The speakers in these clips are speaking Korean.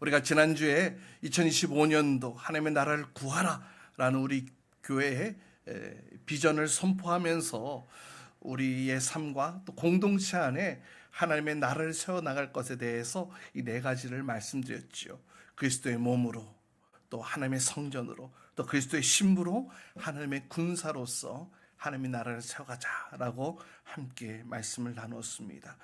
우리가 지난주에 2025년도 하나님의 나라를 구하라 라는 우리 교회의 비전을 선포하면서 우리의 삶과 또 공동체 안에 하나님의 나라를 세워나갈 것에 대해서 이 네 가지를 말씀드렸지요. 그리스도의 몸으로, 또 하나님의 성전으로, 또 그리스도의 신부로 하나님의 군사로서 하나님의 나라를 세워가자라고 함께 말씀을 나눴습니다.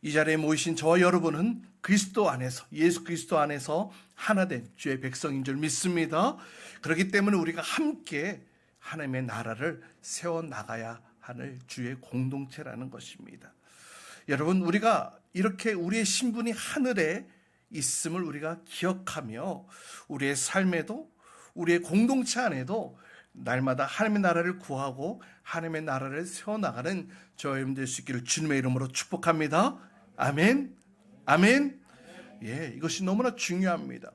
이 자리에 모이신 저와 여러분은 그리스도 안에서, 예수 그리스도 안에서 하나된 주의 백성인 줄 믿습니다. 그렇기 때문에 우리가 함께 하나님의 나라를 세워나가야 하는 주의 공동체라는 것입니다. 여러분, 우리가 이렇게 우리의 신분이 하늘에 있음을 우리가 기억하며 우리의 삶에도, 우리의 공동체 안에도 날마다 하나님의 나라를 구하고 하나님의 나라를 세워나가는 저와 여러분 될 수 있기를 주님의 이름으로 축복합니다. 아멘. 아멘. 예, 이것이 너무나 중요합니다.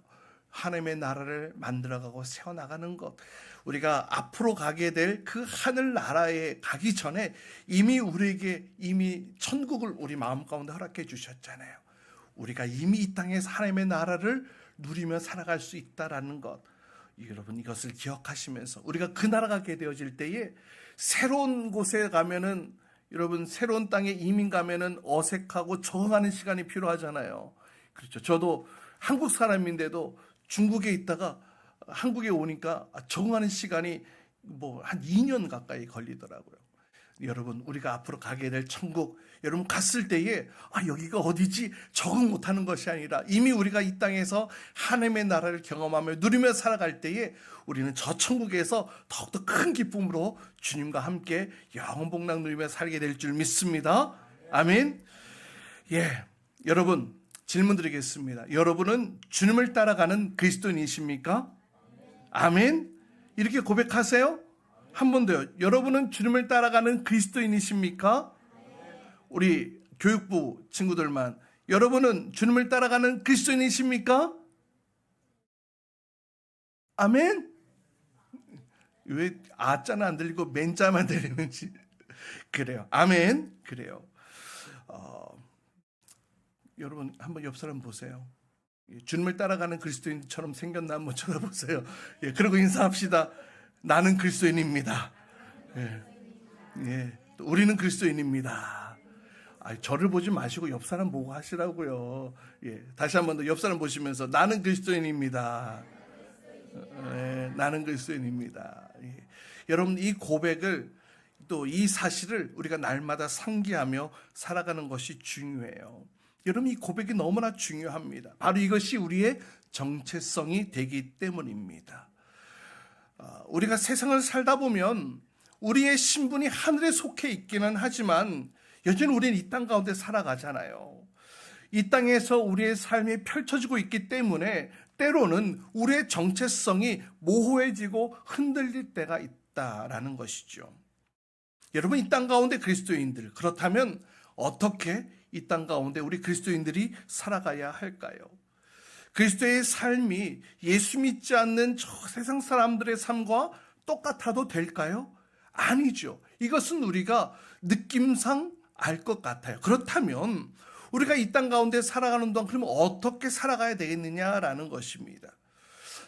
하나님의 나라를 만들어가고 세워나가는 것, 우리가 앞으로 가게 될 그 하늘 나라에 가기 전에 이미 우리에게 이미 천국을 우리 마음 가운데 허락해 주셨잖아요. 우리가 이미 이 땅에서 하나님의 나라를 누리며 살아갈 수 있다라는 것, 여러분 이것을 기억하시면서 우리가 그 나라 가게 되어질 때에 새로운 곳에 가면은, 여러분 새로운 땅에 이민 가면은 어색하고 적응하는 시간이 필요하잖아요. 그렇죠. 저도 한국 사람인데도 중국에 있다가 한국에 오니까 적응하는 시간이 뭐 한 2년 가까이 걸리더라고요. 여러분, 우리가 앞으로 가게 될 천국, 여러분 갔을 때에 여기가 어디지? 적응 못하는 것이 아니라 이미 우리가 이 땅에서 하나님의 나라를 경험하며 누리며 살아갈 때에 우리는 저 천국에서 더욱더 큰 기쁨으로 주님과 함께 영원 복락 누리며 살게 될 줄 믿습니다. 아멘. 예, 여러분 질문 드리겠습니다. 여러분은 주님을 따라가는 그리스도인이십니까? 아멘. 이렇게 고백하세요. 한 번 더요. 여러분은 주님을 따라가는 그리스도인이십니까? 우리 교육부 친구들만, 여러분은 주님을 따라가는 그리스도인이십니까? 아멘. 왜 아자는 안 들리고 맨자만 들리는지. 그래요. 아멘. 그래요. 여러분 한번 옆 사람 보세요. 주님을 따라가는 그리스도인처럼 생겼나 한번 쳐다보세요. 예, 그리고 인사합시다. 나는 그리스도인입니다. 예, 우리는 그리스도인입니다. 저를 보지 마시고 옆 사람 보고 하시라고요. 예, 다시 한 번 더 옆 사람 보시면서 나는 그리스도인입니다. 예, 나는 그리스도인입니다. 예. 여러분 이 고백을, 또 이 사실을 우리가 날마다 상기하며 살아가는 것이 중요해요. 여러분 이 고백이 너무나 중요합니다. 바로 이것이 우리의 정체성이 되기 때문입니다. 우리가 세상을 살다 보면 우리의 신분이 하늘에 속해 있기는 하지만 여전히 우리는 이 땅 가운데 살아가잖아요. 이 땅에서 우리의 삶이 펼쳐지고 있기 때문에 때로는 우리의 정체성이 모호해지고 흔들릴 때가 있다라는 것이죠. 여러분 이 땅 가운데 그리스도인들, 그렇다면 어떻게 이 땅 가운데 우리 그리스도인들이 살아가야 할까요? 그리스도의 삶이 예수 믿지 않는 저 세상 사람들의 삶과 똑같아도 될까요? 아니죠. 이것은 우리가 느낌상 알 것 같아요. 그렇다면 우리가 이 땅 가운데 살아가는 동안 그러면 어떻게 살아가야 되겠느냐라는 것입니다.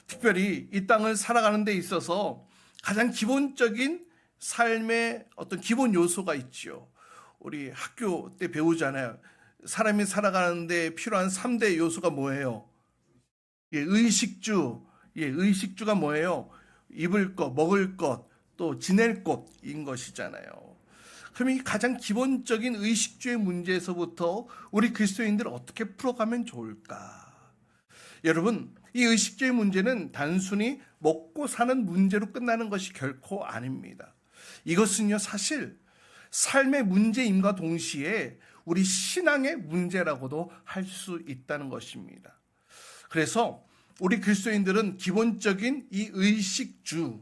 특별히 이 땅을 살아가는 데 있어서 가장 기본적인 삶의 어떤 기본 요소가 있죠. 우리 학교 때 배우잖아요. 사람이 살아가는 데 필요한 3대 요소가 뭐예요? 예, 의식주가 뭐예요? 입을 것, 먹을 것, 또 지낼 곳인 것이잖아요. 그럼 이 가장 기본적인 의식주의 문제에서부터 우리 그리스도인들은 어떻게 풀어가면 좋을까? 여러분, 이 의식주의 문제는 단순히 먹고 사는 문제로 끝나는 것이 결코 아닙니다. 이것은요, 사실 삶의 문제임과 동시에 우리 신앙의 문제라고도 할 수 있다는 것입니다. 그래서 우리 그리스도인들은 기본적인 이 의식주의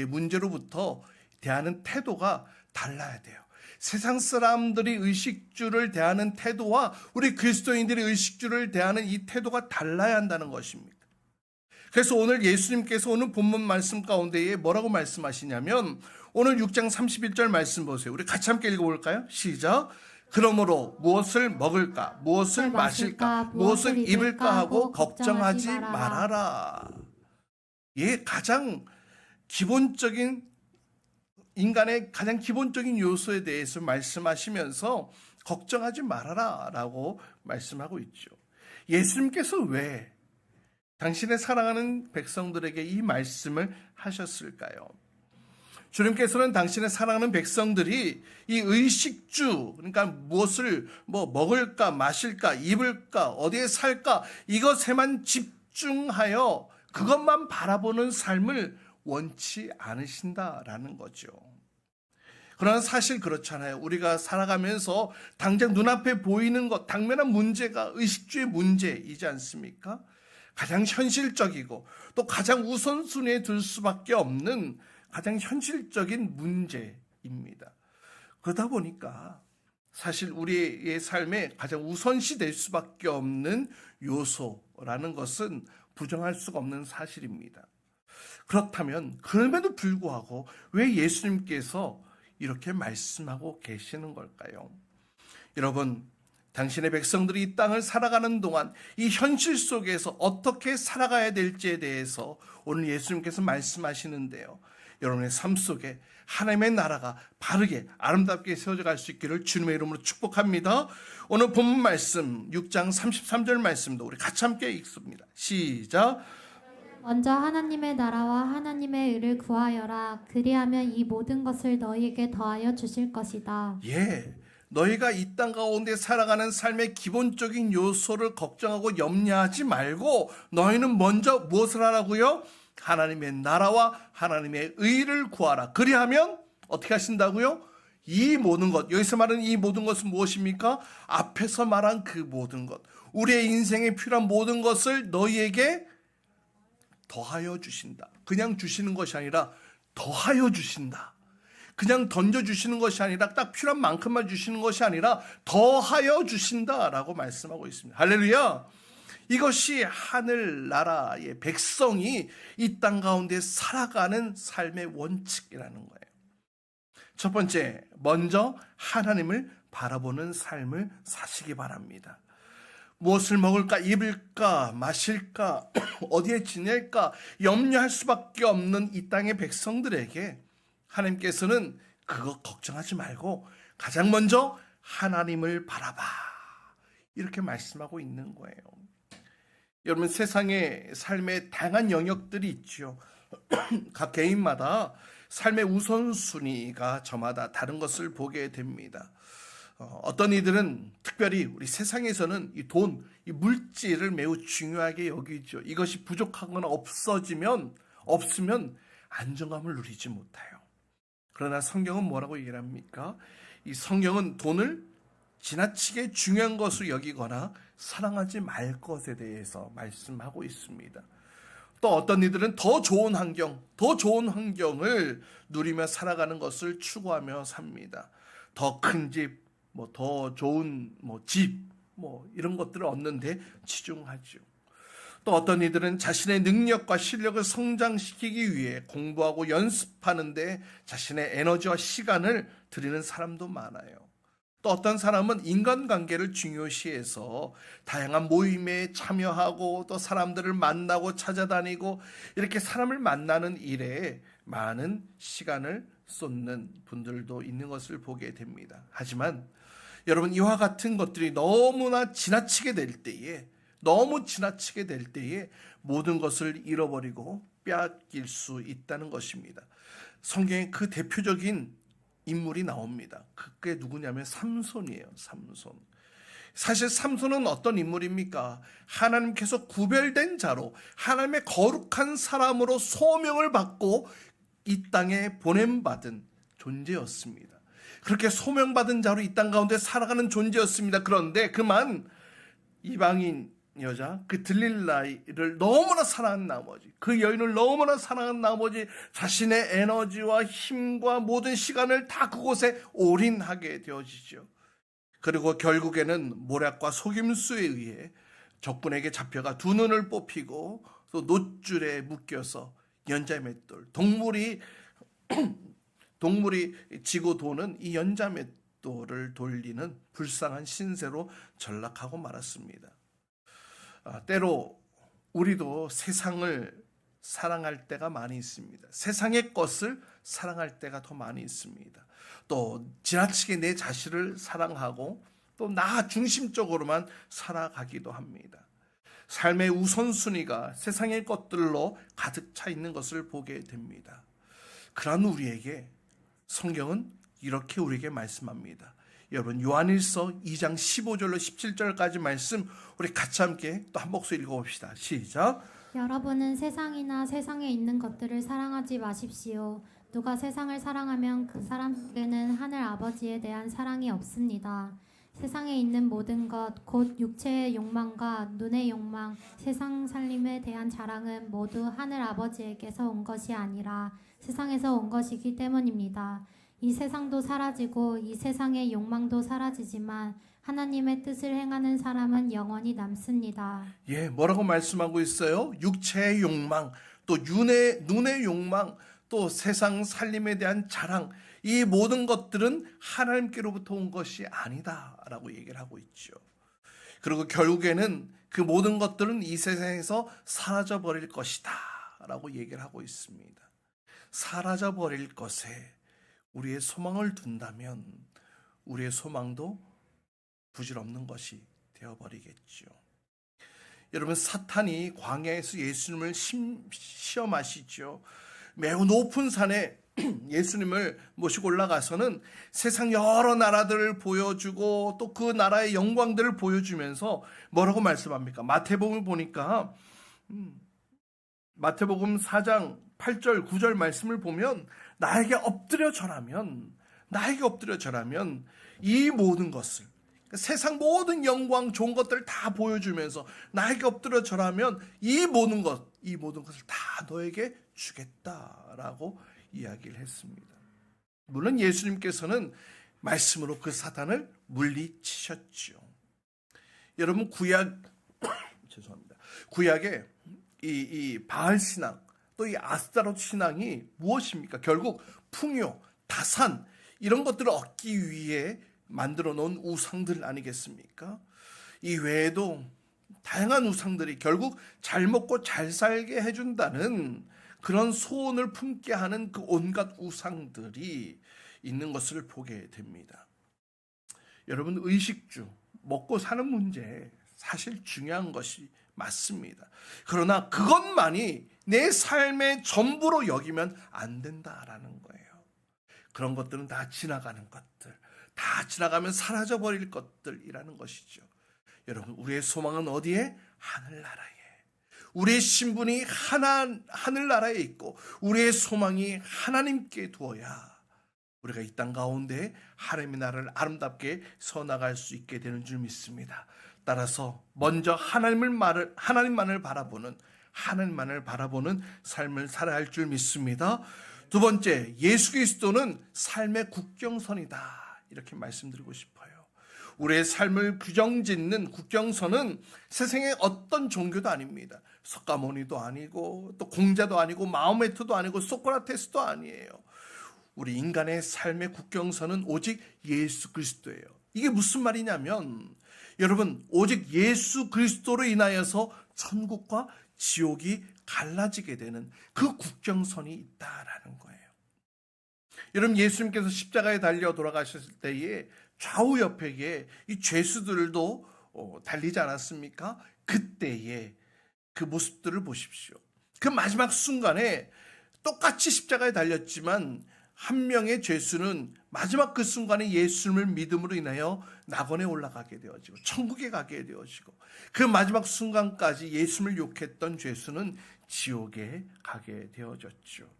문제로부터 대하는 태도가 달라야 돼요. 세상 사람들이 의식주를 대하는 태도와 우리 그리스도인들이 의식주를 대하는 이 태도가 달라야 한다는 것입니다. 그래서 오늘 예수님께서 오늘 본문 말씀 가운데에 뭐라고 말씀하시냐면 오늘 6장 31절 말씀 보세요. 우리 같이 함께 읽어볼까요? 시작. 그러므로 무엇을 먹을까, 무엇을 마실까, 무엇을 입을까 하고 걱정하지 말아라. 예, 가장 기본적인 인간의 가장 기본적인 요소에 대해서 말씀하시면서 걱정하지 말아라 라고 말씀하고 있죠. 예수님께서 왜 당신의 사랑하는 백성들에게 이 말씀을 하셨을까요? 주님께서는 당신의 사랑하는 백성들이 이 의식주, 그러니까 무엇을 먹을까, 마실까, 입을까, 어디에 살까, 이것에만 집중하여 그것만 바라보는 삶을 원치 않으신다라는 거죠. 그러나 사실 그렇잖아요. 우리가 살아가면서 당장 눈앞에 보이는 것, 당면한 문제가 의식주의 문제이지 않습니까? 가장 현실적이고 또 가장 우선순위에 둘 수밖에 없는 가장 현실적인 문제입니다. 그러다 보니까 사실 우리의 삶에 가장 우선시 될 수밖에 없는 요소라는 것은 부정할 수가 없는 사실입니다. 그렇다면 그럼에도 불구하고 왜 예수님께서 이렇게 말씀하고 계시는 걸까요? 여러분, 당신의 백성들이 이 땅을 살아가는 동안 이 현실 속에서 어떻게 살아가야 될지에 대해서 오늘 예수님께서 말씀하시는데요. 여러분의 삶 속에 하나님의 나라가 바르게 아름답게 세워져 갈 수 있기를 주님의 이름으로 축복합니다. 오늘 본문 말씀 6장 33절 말씀도 우리 같이 함께 읽습니다. 시작. 먼저 하나님의 나라와 하나님의 의를 구하여라. 그리하면 이 모든 것을 너희에게 더하여 주실 것이다. 예, 너희가 이 땅 가운데 살아가는 삶의 기본적인 요소를 걱정하고 염려하지 말고 너희는 먼저 무엇을 하라고요? 하나님의 나라와 하나님의 의를 구하라. 그리하면 어떻게 하신다고요? 이 모든 것, 여기서 말하는 이 모든 것은 무엇입니까? 앞에서 말한 그 모든 것, 우리의 인생에 필요한 모든 것을 너희에게 더하여 주신다. 그냥 주시는 것이 아니라 더하여 주신다. 그냥 던져주시는 것이 아니라 딱 필요한 만큼만 주시는 것이 아니라 더하여 주신다라고 말씀하고 있습니다. 할렐루야. 이것이 하늘나라의 백성이 이 땅 가운데 살아가는 삶의 원칙이라는 거예요. 첫 번째, 먼저 하나님을 바라보는 삶을 사시기 바랍니다. 무엇을 먹을까, 입을까, 마실까, 어디에 지낼까 염려할 수밖에 없는 이 땅의 백성들에게 하나님께서는 그거 걱정하지 말고 가장 먼저 하나님을 바라봐, 이렇게 말씀하고 있는 거예요. 여러분, 세상의 삶의 다양한 영역들이 있죠. 각 개인마다 삶의 우선순위가 저마다 다른 것을 보게 됩니다. 어떤 이들은 특별히 우리 세상에서는 이 돈, 이 물질을 매우 중요하게 여기죠. 이것이 부족하거나 없으면 안정감을 누리지 못해요. 그러나 성경은 뭐라고 얘기를 합니까? 이 성경은 돈을 지나치게 중요한 것으로 여기거나 사랑하지 말 것에 대해서 말씀하고 있습니다. 또 어떤 이들은 더 좋은 환경을 누리며 살아가는 것을 추구하며 삽니다. 더 큰 집, 더 좋은 집, 이런 것들을 얻는데 치중하죠. 또 어떤 이들은 자신의 능력과 실력을 성장시키기 위해 공부하고 연습하는데 자신의 에너지와 시간을 들이는 사람도 많아요. 또 어떤 사람은 인간관계를 중요시해서 다양한 모임에 참여하고 또 사람들을 만나고 찾아다니고 이렇게 사람을 만나는 일에 많은 시간을 쏟는 분들도 있는 것을 보게 됩니다. 하지만 여러분, 이와 같은 것들이 너무 지나치게 될 때에 모든 것을 잃어버리고 빼앗길 수 있다는 것입니다. 성경에 그 대표적인 인물이 나옵니다. 그게 누구냐면 삼손이에요. 삼손. 사실 삼손은 어떤 인물입니까? 하나님께서 구별된 자로, 하나님의 거룩한 사람으로 소명을 받고 이 땅에 보냄받은 존재였습니다. 그렇게 소명받은 자로 이 땅 가운데 살아가는 존재였습니다. 그런데 그만 이방인 여자 그 들릴라를 너무나 사랑한 나머지, 그 여인을 너무나 사랑한 나머지 자신의 에너지와 힘과 모든 시간을 다 그곳에 올인하게 되어지죠. 그리고 결국에는 모략과 속임수에 의해 적군에게 잡혀가 두 눈을 뽑히고 또 놋줄에 묶여서 연자맷돌, 동물이 지고 도는 이 연자맷돌 벽돌을 돌리는 불쌍한 신세로 전락하고 말았습니다. 때로 우리도 세상을 사랑할 때가 많이 있습니다. 세상의 것을 사랑할 때가 더 많이 있습니다. 또 지나치게 내 자신을 사랑하고 또 나 중심적으로만 살아가기도 합니다. 삶의 우선순위가 세상의 것들로 가득 차 있는 것을 보게 됩니다. 그런 우리에게 성경은 이렇게 우리에게 말씀합니다. 여러분, 요한일서 2장 15절로 17절까지 말씀 우리 같이 함께 또 한 목소리 읽어봅시다. 시작. 여러분은 세상이나 세상에 있는 것들을 사랑하지 마십시오. 누가 세상을 사랑하면 그 사람에게는 하늘 아버지에 대한 사랑이 없습니다. 세상에 있는 모든 것, 곧 육체의 욕망과 눈의 욕망, 세상 살림에 대한 자랑은 모두 하늘 아버지에게서 온 것이 아니라 세상에서 온 것이기 때문입니다. 이 세상도 사라지고 이 세상의 욕망도 사라지지만 하나님의 뜻을 행하는 사람은 영원히 남습니다. 뭐라고 말씀하고 있어요? 육체의 욕망, 또 눈의 욕망, 또 세상 살림에 대한 자랑, 이 모든 것들은 하나님께로부터 온 것이 아니다라고 얘기를 하고 있죠. 그리고 결국에는 그 모든 것들은 이 세상에서 사라져 버릴 것이다라고 얘기를 하고 있습니다. 사라져 버릴 것에 우리의 소망을 둔다면 우리의 소망도 부질없는 것이 되어버리겠죠. 여러분, 사탄이 광야에서 예수님을 시험하시죠. 매우 높은 산에 예수님을 모시고 올라가서는 세상 여러 나라들을 보여주고 또 그 나라의 영광들을 보여주면서 뭐라고 말씀합니까? 마태복음을 보니까 마태복음 4장 8절 9절 말씀을 보면 나에게 엎드려 절하면 이 모든 것을, 세상 모든 영광 좋은 것들을 다 보여주면서 나에게 엎드려 절하면 이 모든 것을 다 너에게 주겠다라고 이야기를 했습니다. 물론 예수님께서는 말씀으로 그 사탄을 물리치셨죠. 여러분, 구약의 이 바알 신앙, 또 이 아스타롯 신앙이 무엇입니까? 결국 풍요, 다산 이런 것들을 얻기 위해 만들어 놓은 우상들 아니겠습니까? 이 외에도 다양한 우상들이 결국 잘 먹고 잘 살게 해준다는 그런 소원을 품게 하는 그 온갖 우상들이 있는 것을 보게 됩니다. 여러분, 의식주, 먹고 사는 문제 사실 중요한 것이 맞습니다. 그러나 그것만이 내 삶의 전부로 여기면 안 된다라는 거예요. 그런 것들은 다 지나가는 것들, 다 지나가면 사라져버릴 것들이라는 것이죠. 여러분, 우리의 소망은 어디에? 하늘나라에. 우리의 신분이 하늘나라에 있고 우리의 소망이 하나님께 두어야 우리가 이 땅 가운데 하나님의 나라를 아름답게 서나갈 수 있게 되는 줄 믿습니다. 따라서 먼저 하나님만을 바라보는 삶을 살아야 할 줄 믿습니다. 두 번째, 예수 그리스도는 삶의 국경선이다. 이렇게 말씀드리고 싶어요. 우리의 삶을 규정짓는 국경선은 세상의 어떤 종교도 아닙니다. 석가모니도 아니고 또 공자도 아니고 마호메트도 아니고 소크라테스도 아니에요. 우리 인간의 삶의 국경선은 오직 예수 그리스도예요. 이게 무슨 말이냐면 여러분, 오직 예수 그리스도로 인하여서 천국과 지옥이 갈라지게 되는 그 국경선이 있다라는 거예요. 여러분, 예수님께서 십자가에 달려 돌아가셨을 때에 좌우 옆에 이 죄수들도 달리지 않았습니까? 그때의 그 모습들을 보십시오. 그 마지막 순간에 똑같이 십자가에 달렸지만 한 명의 죄수는 마지막 그 순간에 예수님을 믿음으로 인하여 낙원에 올라가게 되어지고 천국에 가게 되어지고, 그 마지막 순간까지 예수님을 욕했던 죄수는 지옥에 가게 되어졌죠.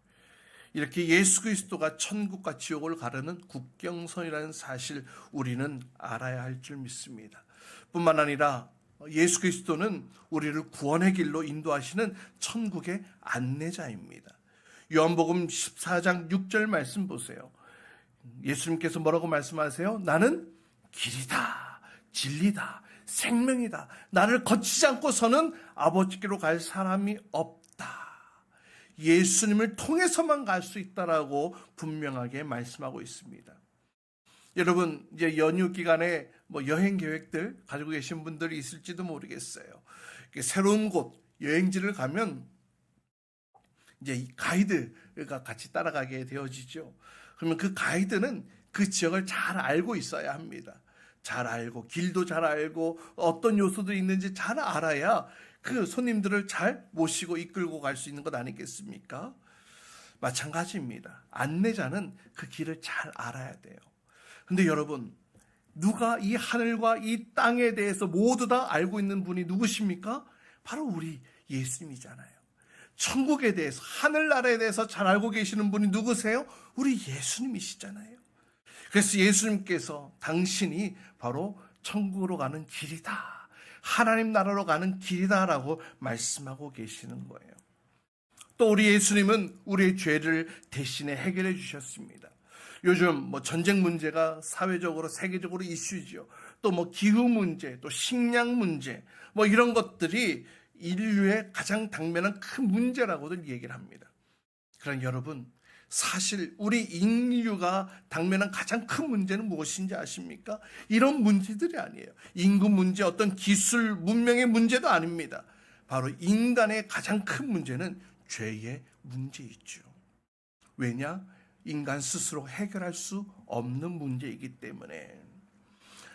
이렇게 예수 그리스도가 천국과 지옥을 가르는 국경선이라는 사실 우리는 알아야 할 줄 믿습니다. 뿐만 아니라 예수 그리스도는 우리를 구원의 길로 인도하시는 천국의 안내자입니다. 요한복음 14장 6절 말씀 보세요. 예수님께서 뭐라고 말씀하세요? 나는 길이다, 진리다, 생명이다. 나를 거치지 않고서는 아버지께로 갈 사람이 없다. 예수님을 통해서만 갈 수 있다라고 분명하게 말씀하고 있습니다. 여러분 이제 연휴 기간에 뭐 여행 계획들 가지고 계신 분들이 있을지도 모르겠어요. 새로운 곳 여행지를 가면 이제 이 가이드가 같이 따라가게 되어지죠. 그러면 그 가이드는 그 지역을 잘 알고 있어야 합니다. 잘 알고 길도 잘 알고 어떤 요소들이 있는지 잘 알아야 그 손님들을 잘 모시고 이끌고 갈 수 있는 것 아니겠습니까? 마찬가지입니다. 안내자는 그 길을 잘 알아야 돼요. 근데 여러분, 누가 이 하늘과 이 땅에 대해서 모두 다 알고 있는 분이 누구십니까? 바로 우리 예수님이잖아요. 천국에 대해서, 하늘나라에 대해서 잘 알고 계시는 분이 누구세요? 우리 예수님이시잖아요. 그래서 예수님께서 당신이 바로 천국으로 가는 길이다, 하나님 나라로 가는 길이다라고 말씀하고 계시는 거예요. 또 우리 예수님은 우리의 죄를 대신에 해결해 주셨습니다. 요즘 뭐 전쟁 문제가 사회적으로 세계적으로 이슈죠. 또 뭐 기후 문제, 또 식량 문제, 뭐 이런 것들이 인류의 가장 당면한 큰 문제라고들 얘기를 합니다. 그러나 여러분, 사실 우리 인류가 당면한 가장 큰 문제는 무엇인지 아십니까? 이런 문제들이 아니에요. 인구 문제, 어떤 기술, 문명의 문제도 아닙니다. 바로 인간의 가장 큰 문제는 죄의 문제이죠. 왜냐? 인간 스스로 해결할 수 없는 문제이기 때문에.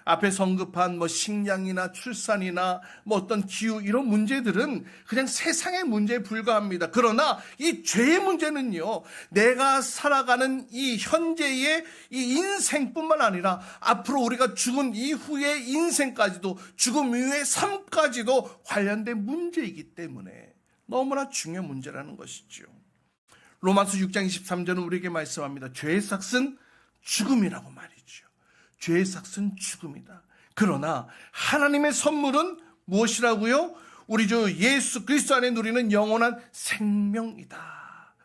앞에 언급한 뭐 식량이나 출산이나 뭐 어떤 기후 이런 문제들은 그냥 세상의 문제에 불과합니다. 그러나 이 죄의 문제는요, 내가 살아가는 이 현재의 이 인생뿐만 아니라 앞으로 우리가 죽은 이후의 인생까지도, 죽음 이후의 삶까지도 관련된 문제이기 때문에 너무나 중요한 문제라는 것이죠. 로마서 6장 23절은 우리에게 말씀합니다. 죄의 삭은 죽음이라고 말이죠. 죄의 삭은 죽음이다. 그러나 하나님의 선물은 무엇이라고요? 우리 주 예수 그리스도 안에 누리는 영원한 생명이다.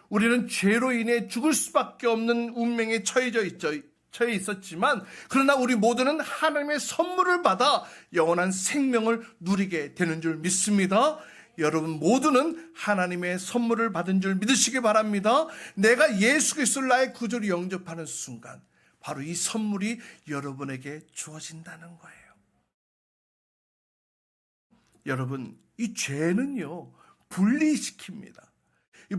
우리는 죄로 인해 죽을 수밖에 없는 운명에 처해 있었지만, 그러나 우리 모두는 하나님의 선물을 받아 영원한 생명을 누리게 되는 줄 믿습니다. 여러분 모두는 하나님의 선물을 받은 줄 믿으시기 바랍니다. 내가 예수 그리스도를 나의 구주로 영접하는 순간 바로 이 선물이 여러분에게 주어진다는 거예요. 여러분, 이 죄는요, 분리시킵니다.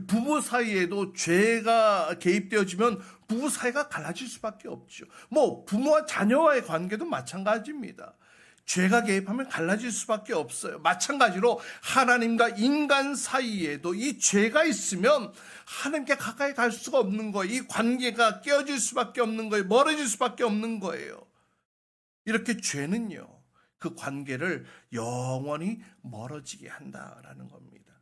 부부 사이에도 죄가 개입되어지면 부부 사이가 갈라질 수밖에 없죠. 뭐 부모와 자녀와의 관계도 마찬가지입니다. 죄가 개입하면 갈라질 수밖에 없어요. 마찬가지로 하나님과 인간 사이에도 이 죄가 있으면 하나님께 가까이 갈 수가 없는 거예요. 이 관계가 깨어질 수밖에 없는 거예요. 멀어질 수밖에 없는 거예요. 이렇게 죄는요, 그 관계를 영원히 멀어지게 한다라는 겁니다.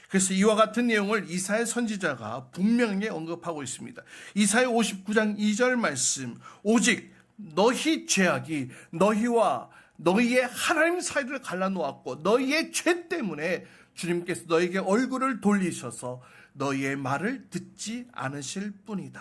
그래서 이와 같은 내용을 이사야 선지자가 분명히 언급하고 있습니다. 이사야 59장 2절 말씀, 오직 너희 죄악이 너희와 너희의 하나님 사이를 갈라놓았고 너희의 죄 때문에 주님께서 너희에게 얼굴을 돌리셔서 너희의 말을 듣지 않으실 뿐이다.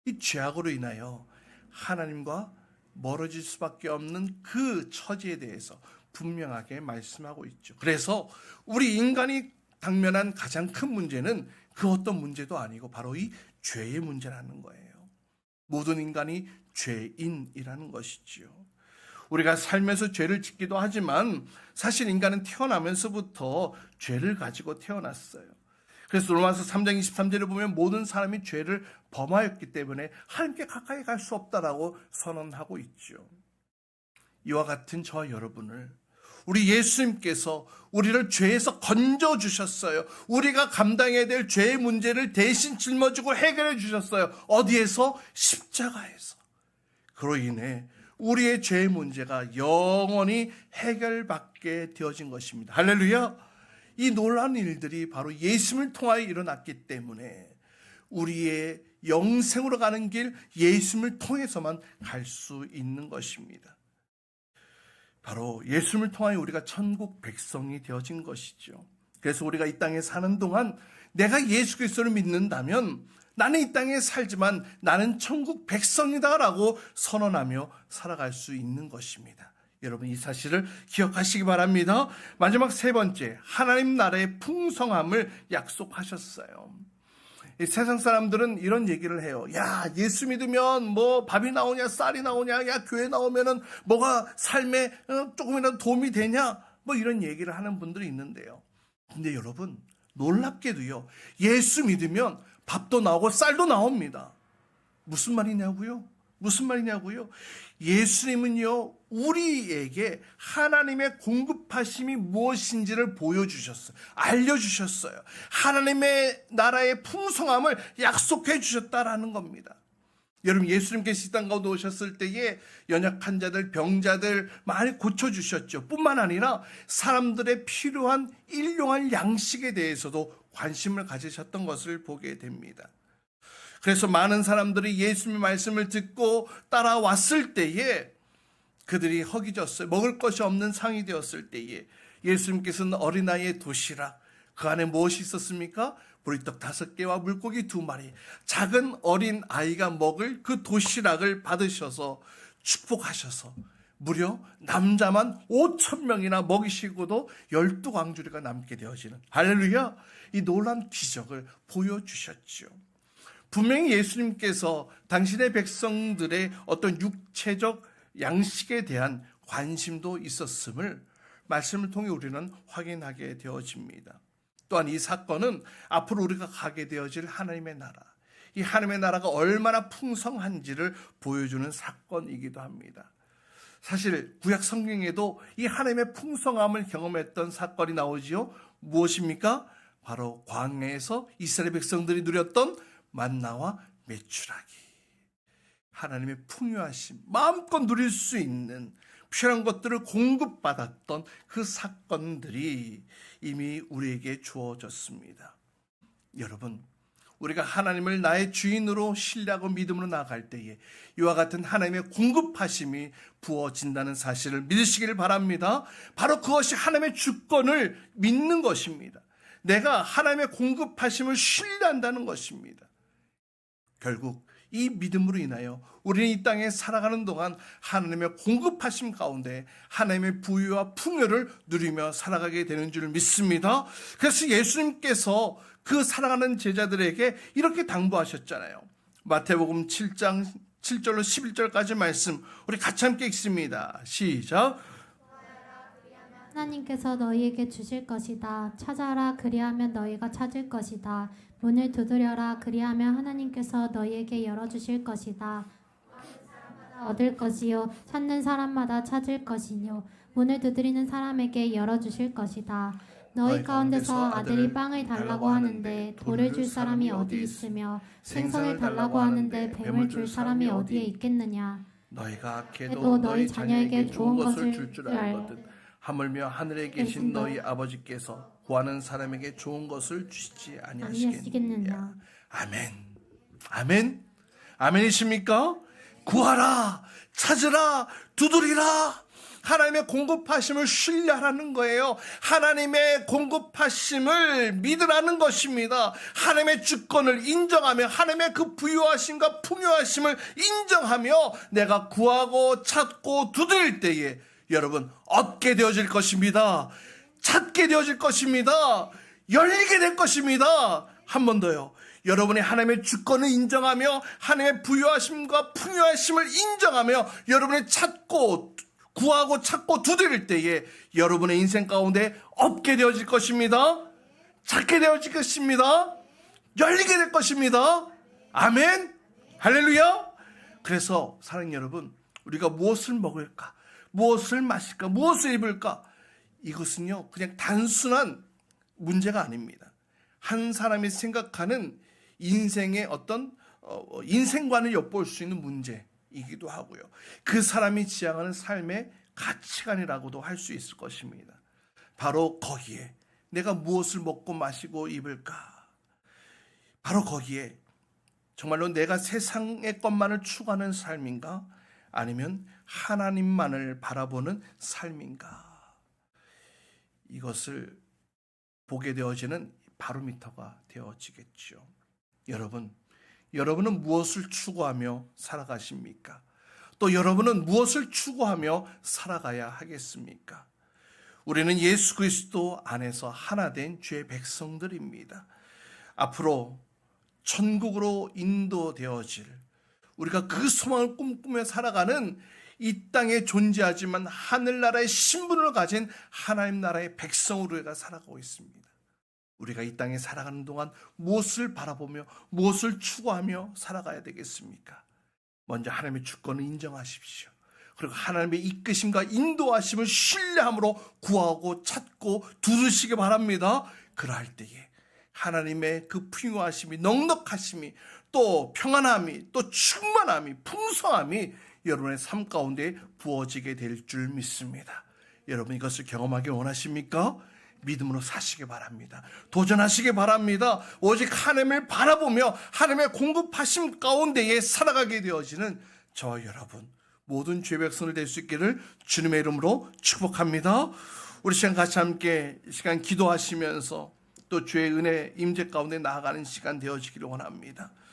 이 죄악으로 인하여 하나님과 멀어질 수밖에 없는 그 처지에 대해서 분명하게 말씀하고 있죠. 그래서 우리 인간이 당면한 가장 큰 문제는 그 어떤 문제도 아니고 바로 이 죄의 문제라는 거예요. 모든 인간이 죄인이라는 것이지요. 우리가 살면서 죄를 짓기도 하지만 사실 인간은 태어나면서부터 죄를 가지고 태어났어요. 그래서 로마서 3장 23절에 보면 모든 사람이 죄를 범하였기 때문에 하나님께 가까이 갈 수 없다라고 선언하고 있죠. 이와 같은 저와 여러분을 우리 예수님께서 우리를 죄에서 건져주셨어요. 우리가 감당해야 될 죄의 문제를 대신 짊어지고 해결해 주셨어요. 어디에서? 십자가에서. 그로 인해 우리의 죄의 문제가 영원히 해결받게 되어진 것입니다. 할렐루야! 이 놀라운 일들이 바로 예수님을 통하여 일어났기 때문에 우리의 영생으로 가는 길 예수님을 통해서만 갈 수 있는 것입니다. 바로 예수님을 통하여 우리가 천국 백성이 되어진 것이죠. 그래서 우리가 이 땅에 사는 동안 내가 예수 그리스도를 믿는다면 나는 이 땅에 살지만 나는 천국 백성이다라고 선언하며 살아갈 수 있는 것입니다. 여러분 이 사실을 기억하시기 바랍니다. 마지막 세 번째, 하나님 나라의 풍성함을 약속하셨어요. 이 세상 사람들은 이런 얘기를 해요. 야, 예수 믿으면 뭐 밥이 나오냐, 쌀이 나오냐, 야, 교회 나오면은 뭐가 삶에 조금이라도 도움이 되냐, 뭐 이런 얘기를 하는 분들이 있는데요. 근데 여러분, 놀랍게도요, 예수 믿으면 밥도 나오고 쌀도 나옵니다. 무슨 말이냐고요? 무슨 말이냐고요? 예수님은요, 우리에게 하나님의 공급하심이 무엇인지를 보여주셨어요. 알려주셨어요. 하나님의 나라의 풍성함을 약속해 주셨다라는 겁니다. 여러분, 예수님께서 이 땅 가운데 오셨을 때에 연약한 자들, 병자들 많이 고쳐주셨죠. 뿐만 아니라 사람들의 필요한 일용할 양식에 대해서도 관심을 가지셨던 것을 보게 됩니다. 그래서 많은 사람들이 예수님의 말씀을 듣고 따라왔을 때에 그들이 허기졌어요. 먹을 것이 없는 상이 되었을 때에 예수님께서는 어린아이의 도시락, 그 안에 무엇이 있었습니까? 보리떡 5개와 물고기 2마리, 작은 어린 아이가 먹을 그 도시락을 받으셔서 축복하셔서 무려 남자만 5,000명이나 먹이시고도 12광주리가 남게 되어지는, 할렐루야, 이 놀라운 기적을 보여주셨죠. 분명히 예수님께서 당신의 백성들의 어떤 육체적 양식에 대한 관심도 있었음을 말씀을 통해 우리는 확인하게 되어집니다. 또한 이 사건은 앞으로 우리가 가게 되어질 하나님의 나라, 이 하나님의 나라가 얼마나 풍성한지를 보여주는 사건이기도 합니다. 사실 구약 성경에도 이 하나님의 풍성함을 경험했던 사건이 나오지요. 무엇입니까? 바로 광야에서 이스라엘 백성들이 누렸던 만나와 메추라기. 하나님의 풍요하심, 마음껏 누릴 수 있는 필요한 것들을 공급받았던 그 사건들이 이미 우리에게 주어졌습니다. 여러분, 우리가 하나님을 나의 주인으로 신뢰하고 믿음으로 나아갈 때에 이와 같은 하나님의 공급하심이 부어진다는 사실을 믿으시기를 바랍니다. 바로 그것이 하나님의 주권을 믿는 것입니다. 내가 하나님의 공급하심을 신뢰한다는 것입니다. 결국 이 믿음으로 인하여 우리는 이 땅에 살아가는 동안 하나님의 공급하심 가운데 하나님의 부유와 풍요를 누리며 살아가게 되는 줄 믿습니다. 그래서 예수님께서 그 살아가는 제자들에게 이렇게 당부하셨잖아요. 마태복음 7장 7절로 11절까지 말씀 우리 같이 함께 읽습니다. 시작. 하나님께서 너희에게 주실 것이다. 찾아라, 그리하면 너희가 찾을 것이다. 문을 두드려라, 그리하면 하나님께서 너희에게 열어주실 것이다. 얻을 것이요, 찾는 사람마다 찾을 것이요, 문을 두드리는 사람에게 열어주실 것이다. 너희 가운데서 아들이 빵을 달라고 하는데 돌을 줄 사람이 어디 있으며 생선을 달라고 하는데 뱀을 줄 사람이 어디에 있겠느냐. 너희가 그래도 악해도 너희 자녀에게 좋은 것을 줄 줄 알거든. 하물며 하늘에 계신 너희 아버지께서 구하는 사람에게 좋은 것을 주시지 아니하시겠느냐. 아멘. 아멘. 아멘이십니까? 구하라, 찾으라, 두드리라. 하나님의 공급하심을 신뢰하라는 거예요. 하나님의 공급하심을 믿으라는 것입니다. 하나님의 주권을 인정하며 하나님의 그 부유하심과 풍요하심을 인정하며 내가 구하고 찾고 두드릴 때에 여러분 얻게 되어질 것입니다. 찾게 되어질 것입니다. 열리게 될 것입니다. 한 번 더요. 여러분이 하나님의 주권을 인정하며 하나님의 부유하심과 풍요하심을 인정하며 여러분이 찾고 구하고 찾고 두드릴 때에 여러분의 인생 가운데 얻게 되어질 것입니다. 찾게 되어질 것입니다. 열리게 될 것입니다. 아멘. 할렐루야. 그래서 사랑하는 여러분, 우리가 무엇을 먹을까, 무엇을 마실까, 무엇을 입을까, 이것은요 그냥 단순한 문제가 아닙니다. 한 사람이 생각하는 인생의 어떤 인생관을 엿볼 수 있는 문제이기도 하고요. 그 사람이 지향하는 삶의 가치관이라고도 할 수 있을 것입니다. 바로 거기에 내가 무엇을 먹고 마시고 입을까, 바로 거기에 정말로 내가 세상의 것만을 추구하는 삶인가, 아니면 하나님만을 바라보는 삶인가, 이것을 보게 되어지는 바로미터가 되어지겠죠. 여러분은 무엇을 추구하며 살아가십니까? 또 여러분은 무엇을 추구하며 살아가야 하겠습니까? 우리는 예수 그리스도 안에서 하나 된 주의 백성들입니다. 앞으로 천국으로 인도되어질, 우리가 그 소망을 꿈꾸며 살아가는 이 땅에 존재하지만 하늘나라의 신분을 가진 하나님 나라의 백성으로 우리가 살아가고 있습니다. 우리가 이 땅에 살아가는 동안 무엇을 바라보며 무엇을 추구하며 살아가야 되겠습니까? 먼저 하나님의 주권을 인정하십시오. 그리고 하나님의 이끄심과 인도하심을 신뢰함으로 구하고 찾고 두드시기 바랍니다. 그러할 때에 하나님의 그 풍요하심이, 넉넉하심이, 또 평안함이, 또 충만함이, 풍성함이 여러분의 삶 가운데 부어지게 될 줄 믿습니다. 여러분 이것을 경험하기 원하십니까? 믿음으로 사시기 바랍니다. 도전하시기 바랍니다. 오직 하나님을 바라보며 하나님의 공급하심 가운데에 살아가게 되어지는 저와 여러분 모든 죄 백성을 될 수 있기를 주님의 이름으로 축복합니다. 우리 시간 같이 함께 시간 기도하시면서 또 주의 은혜 임재 가운데 나아가는 시간 되어지기를 원합니다.